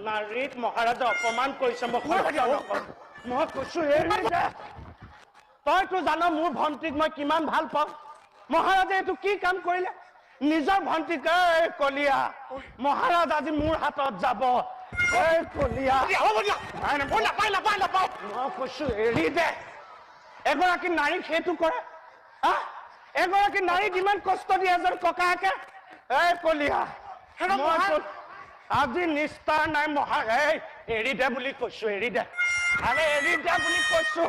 নাৰীক মহাৰাজা অপমান কৰিছে মই কৈছো তইতো জানো মোৰ ভণ্টিক মই কিমান ভাল পাওঁ মহাৰাজে এইটো কি কাম কৰিলে নিজৰ ভণ্টিক কলিয়া মহাৰাজ আজি মোৰ হাতত যাব কলিয়া মই কৈছো এৰি দে এগৰাকী নাৰীক সেইটো কৰে এগৰাকী নাৰীক ইমান কষ্ট দিয়ে এজন ককায়েকে কলিয়া আজি নিষ্ঠাৰ নাই মহাৰাজ এৰি দে বুলি কৈছো এৰি দে আৰে এৰি দে বুলি কৈছো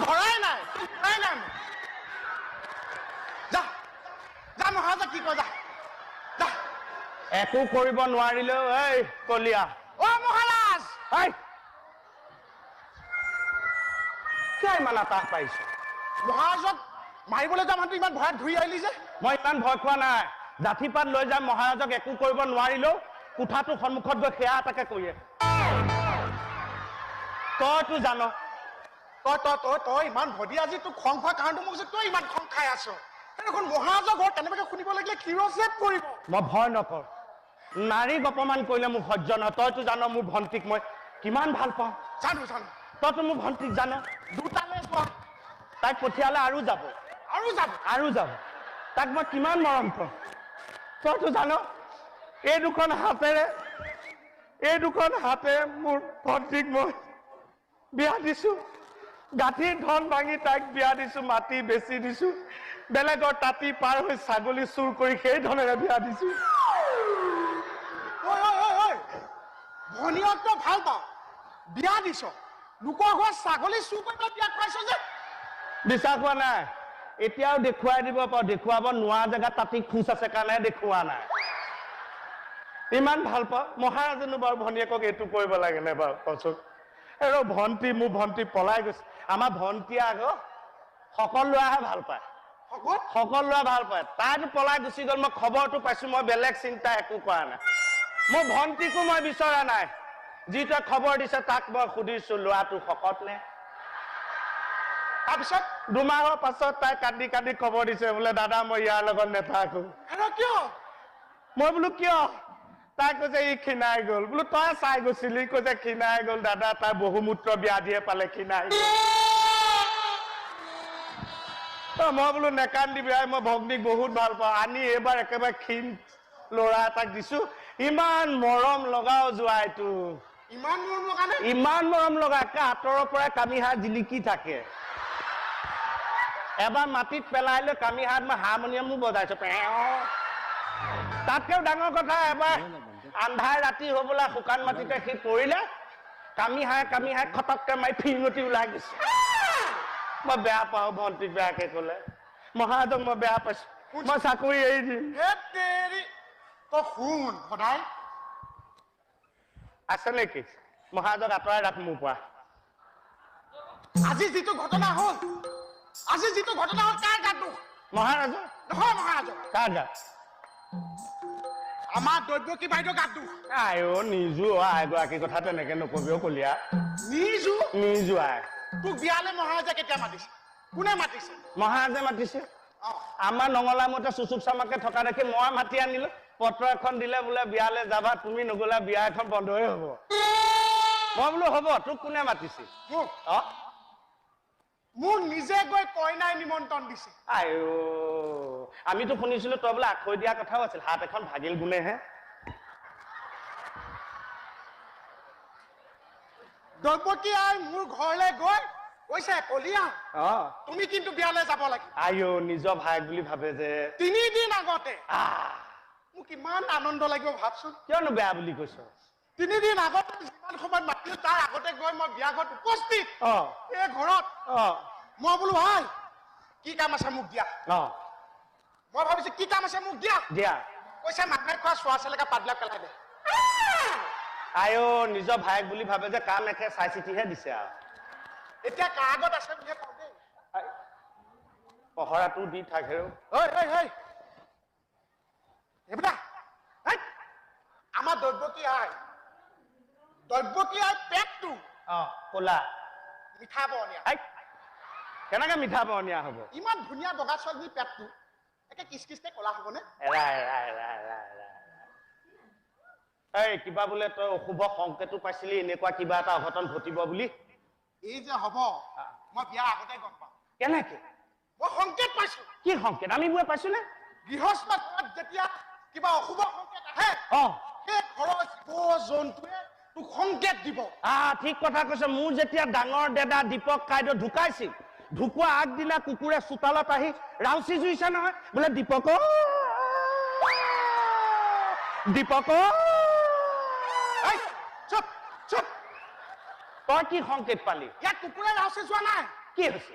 ধৰাই নাই যা মহাৰাজা কি কয় যা একো কৰিব নোৱাৰিলেও কলিয়া মহাৰাজ কিয় ইমান আতাহ পাইছো মহাৰাজক মাৰিবলৈ যাম ইমান ভয়ত ধুই আহিলি যে মই ইমান ভয় খোৱা নাই জাঠিপাত লৈ যাম মহাৰাজক একো কৰিব নোৱাৰিলেও কোঠাটো সন্মুখত গৈ সেয়া এটাকে কৰি তইতো জান তই ইমান ভদি আজি তোক খং খোৱা কাৰণটো মোক যে তই ইমান খং খাই আছ এখন মহাৰাজৰ ঘৰত তেনেকৈ শুনিব লাগিলে কিৰচেপ কৰিব মই ভয় নকৰ নাৰীক অপমান কৰিলে মোক সহ্য নহয় তইতো জান মোৰ ভণ্টিক মই কিমান ভাল পাওঁ জানো তইতো মোৰ ভণ্টিক জান দুটালে যোৱা তাইক পঠিয়ালে আৰু যাব তাক মই কিমান মৰম কৰোঁ তইতো জান এই দুখন হাতেৰে মোৰ ভণ্টিক মই বিয়া দিছো গাঁঠিৰ ধন ভাঙি তাইক বিয়া দিছো মাটি বেচি দিছো বেলেগৰ তাঁতি পাৰ হৈ ছাগলী চুৰ কৰি সেই ধনেৰে বিয়া দিছো ভনীয়ক তই ভাল পাওঁ বিয়া দিছ লোকৰ ঘৰত ছাগলী চুৰ কৰি পেলাই বিয়া খুৱাইছ যে বিশ্বাস হোৱা নাই এতিয়াও দেখুৱাই দিব পাৰো দেখুৱাব নোৱাৰা জেগাত তাঁতি খোজ আছে কাৰণে দেখুওৱা নাই ইমান ভাল পাওঁ মহাৰাজেনো বাৰু ভনীয়েকক এইটো কৰিব লাগে নে বাৰু কচোন মোৰ ভণ্টি পলাই গৈছে আমাৰ ভণ্টিয়ে আকৌ সকলো ল'ৰাহে ভাল পায় তাইতো পলাই গুচি গ'ল মই খবৰটো পাইছো মই বেলেগ চিন্তা একো কৰা নাই মোৰ ভণ্টিকো মই বিচৰা নাই যিটোৱে খবৰ দিছে তাক মই সুধিছো ল'ৰাটো শকত নে তাৰপিছত 2 মাহৰ পাছত তাই কান্দি কান্দি খবৰ দিছে বোলে দাদা মই ইয়াৰ লগত নেথাকো কিয় মই বোলো কিয় তাই কৈছে ই ক্ষীণাই গ'ল বোলো তই চাই গৈছিলি কৈছে ক্ষীণাই গ'ল দাদা তাই বহুমূত্ৰ ব্যাধিয়ে পালে ক্ষীণাই গ'ল মই বোলো নেকান্দিবি মই ভগ্নীক বহুত ভাল পাওঁ আনি এইবাৰ একেবাৰে ক্ষীণ ল'ৰা এটাক দিছো ইমান মৰম লগাও যোৱাইটো ইমান মৰম লগা একে আঁতৰৰ পৰা কামিহাত জিলিকি থাকে এবাৰ মাটিত পেলাই লৈ কামিহাত মই হাৰমনিয়ামো বজাইছো তাতকেও ডাঙৰ কথা এবাৰ আন্ধাৰ ৰাতি হবলা শুকান মাটিতে সি পৰিলে কামিহাই খটককে মাৰি ফিঙতি ওলাই গৈছে মই বেয়া পাওঁ ভণ্টিক বেয়াকে কলে মহাৰাজক মই বেয়া পাইছো মই চাকৰি এৰি দিম তই শুন সদায় আছে নেকি মহাৰাজক আঁতৰাই ৰাখ মোৰ পৰা আজি যিটো ঘটনা হ'ল কাৰ গাত দুখ মহাৰাজৰ নহয় মহাৰাজৰ কাৰ গাত আমাৰ দৈৱকী বাইদেউ গাত দুখ নিজো এগৰাকী কথা তেনেকে নকবিও কলিয়া নিজো তোক বিয়ালে মহাৰাজে কেতিয়া মাতিছে কোনে মাতিছে মহাৰাজে মাতিছে আমাৰ নঙলা মতে চুচুক চামাকে থকা দেখি মই মাতি আনিলো পত্ৰ এখন দিলে বোলে বিয়ালে যাবা তুমি নগলা বিয়া এখন বন্ধই হব মই বোলো হব তোক কোনে মাতিছে মোৰ নিজে গৈ কইনাই নিমন্ত্ৰণ দিছে আমিতো শুনিছিলো তই বোলে আখৈ দিয়া কথাও আছিল হাত এখন ভাগিল গুণেহে দৈৱকী আই মোৰ ঘৰলৈ গৈ কৈছে কলিয়া তুমি কিন্তু বিয়ালৈ যাব লাগে নিজৰ ভাইক বুলি ভাবে যে 3 দিন আগতে মোক ইমান আনন্দ লাগিব ভাবচোন কিয়নো বেয়া বুলি কৈছ 3 দিন আগতে যিমান সময়ত মাতিলো তাৰ আগতে গৈ মই বিয়া ঘৰত উপস্থিত এই ঘৰত মই বোলো ভাই কি কাম আছে মোক দিয়া মই ভাবিছো কি কাম আছে মোক দিয়া কৈছে মানুহে খোৱা চোৱা চেলেকা পাতবিলাক পেলাই দে নিজৰ ভাইক বুলি ভাবে যে কাম একে চাই চিতিহে দিছে আৰু এতিয়া কাৰ আগত আছে বুলিহে কওঁ দেই পহৰাটো দি থাকে আমাৰ দৈৱকী আই পেটটো কলা মিঠা বৰণীয়া কেনেকে মিঠা বৰণীয়া হ'ব ইমান ধুনীয়া বগা ছোৱালী পেটটো একে কিচকিচকে কলা হ'বনে এই কিবা বোলে তই অশুভ সংকেতো পাইছিলি এনেকুৱা কিবা এটা অঘটন ঘটিব বুলি এই যে হ'ব মই বিয়াৰ আগতে গম পাওঁ কেনেকে মই সংকেত পাইছো কি সংকেত আমি বোৰে পাইছো নে গৃহস্থত যেতিয়া কিবা অশুভ সংকেত আহে সেই ঘৰৰ জীৱ জন্তুৱে তোক সংকেত দিব ঠিক কথা কৈছে মোৰ যেতিয়া ডাঙৰ দেদা দীপক কাইদেউ ঢুকাইছিল ঢুকুৱা আগদিনা কুকুৰে চোতালত আহি ৰাউচি জুইছে নহয় বোলে দীপক দীপক চুপ চুপ তই কি সংকেত পালি ইয়াত কুকুৰে ৰাউচি যোৱা নাই কি হৈছে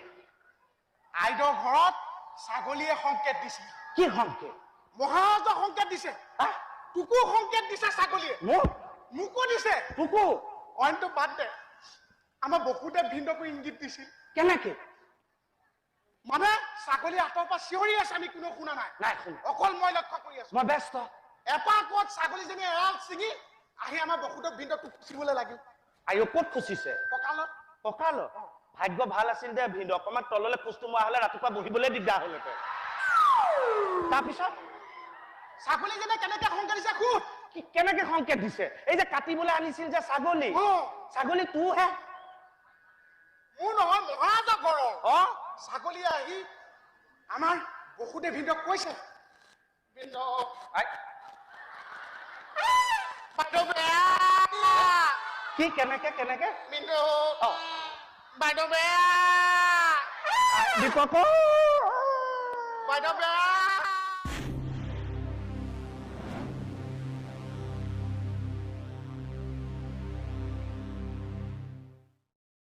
আইদেউৰ ঘৰত ছাগলীয়ে সংকেত দিছে কি সংকেত মহাৰাজক সংকেত দিছে তোকো সংকেত দিছে ছাগলীয়ে মোকো দিছে তোকো অইনটো বাদ দে আমাৰ বসুদেৱ ভিন্দকো ইংগিত দিছিল কেনেকে মানে ছাগলী আঁতৰ পৰা চিঞৰি আছে আমি কোনো শুনা নাই নাই শুনা অকল মই লক্ষ্য কৰি আছো মই ব্যস্ত এপাকত ছাগলীজনী এৰাল ছিঙি আহি আমাৰ বসুদেৱ ভিন্দকটো খুচিবলৈ লাগিল আয়ো ক'ত খুচিছে কঁকালত কঁকালত ভাগ্য ভাল আছিল দে ভিন্দ অকণমান তললৈ খোজটো মৰা হলে ৰাতিপুৱা বহিবলৈ দিগদাৰ হলহেঁতেন তাৰপিছত ছাগলীজনী কেনেকে সংকেত দিছে খুব কেনেকে সংকেত দিছে এই যে কাটিবলৈ আনিছিল যে ছাগলী ছাগলী তোৰহে মোৰ নহয় মহাৰাজৰ ঘৰৰ ছাগলী আহি আমাৰ বসুদেৱ ভিন্দক কৈছে ভিন্দ বাইদেউ বেয়া কি কেনেকে কেনেকে ভিন্দ বাইদেউ বেয়া দীপক বাইদেউ বেয়া